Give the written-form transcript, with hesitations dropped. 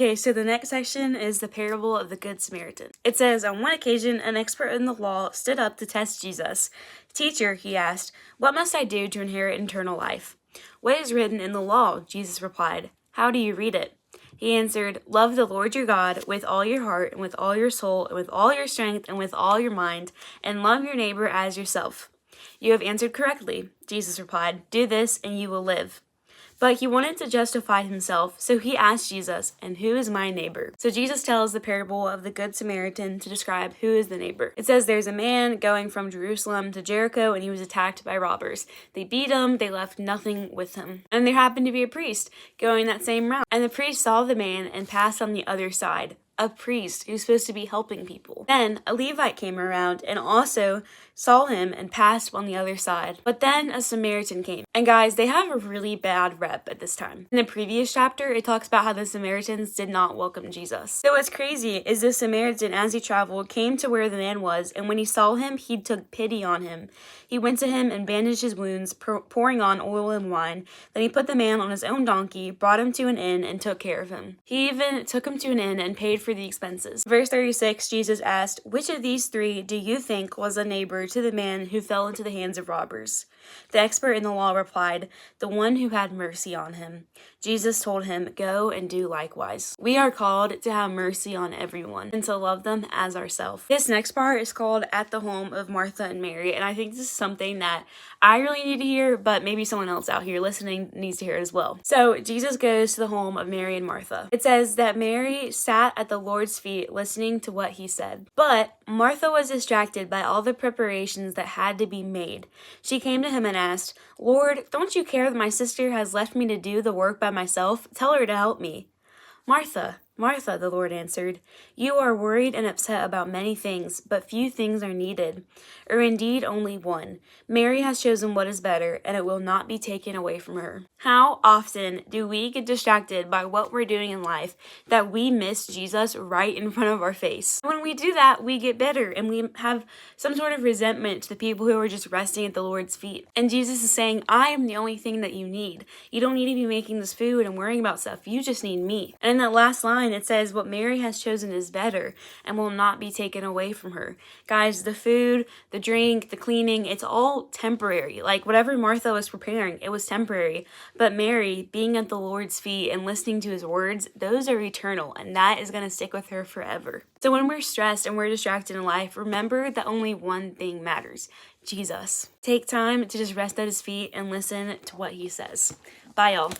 Okay, so the next section is the parable of the Good Samaritan. It says, on one occasion, an expert in the law stood up to test Jesus. Teacher, he asked, what must I do to inherit eternal life? What is written in the law? Jesus replied. How do you read it? He answered, love the Lord your God with all your heart and with all your soul and with all your strength and with all your mind, and love your neighbor as yourself. You have answered correctly, Jesus replied. Do this and you will live. But he wanted to justify himself, so he asked Jesus, and who is my neighbor? So Jesus tells the parable of the Good Samaritan to describe who is the neighbor. It says there's a man going from Jerusalem to Jericho, and he was attacked by robbers. They beat him, they left nothing with him. And there happened to be a priest going that same route. And the priest saw the man and passed on the other side. A priest who's supposed to be helping people. Then a Levite came around and also saw him and passed on the other side. But then a Samaritan came. And guys, they have a really bad rep at this time. In the previous chapter, it talks about how the Samaritans did not welcome Jesus. So what's crazy is the Samaritan, as he traveled, came to where the man was, and when he saw him, he took pity on him. He went to him and bandaged his wounds, pouring on oil and wine. Then he put the man on his own donkey, brought him to an inn, and took care of him. He even took him to an inn and paid for the expenses. Verse 36, Jesus asked, which of these three do you think was a neighbor to the man who fell into the hands of robbers? The expert in the law replied, the one who had mercy on him. Jesus told him, go and do likewise. We are called to have mercy on everyone and to love them as ourselves. This next part is called At the Home of Martha and Mary, and I think this is something that I really need to hear, but maybe someone else out here listening needs to hear it as well. So Jesus goes to the home of Mary and Martha. It says that Mary sat at the Lord's feet listening to what he said. But Martha was distracted by all the preparations that had to be made. She came to him and asked, Lord, don't you care that my sister has left me to do the work by myself? Tell her to help me. Martha, Martha, the Lord answered, you are worried and upset about many things, but few things are needed, or indeed only one. Mary has chosen what is better, and it will not be taken away from her. How often do we get distracted by what we're doing in life that we miss Jesus right in front of our face? When we do that, we get bitter, and we have some sort of resentment to the people who are just resting at the Lord's feet. And Jesus is saying, I am the only thing that you need. You don't need to be making this food and worrying about stuff. You just need me. And in that last line, it says, what Mary has chosen is better and will not be taken away from her. Guys, the food, the drink, the cleaning, it's all temporary. Like whatever Martha was preparing, it was temporary. But Mary, being at the Lord's feet and listening to his words, those are eternal, and that is going to stick with her forever. So when we're stressed and we're distracted in life, remember that only one thing matters, Jesus. Take time to just rest at his feet and listen to what he says. Bye, y'all.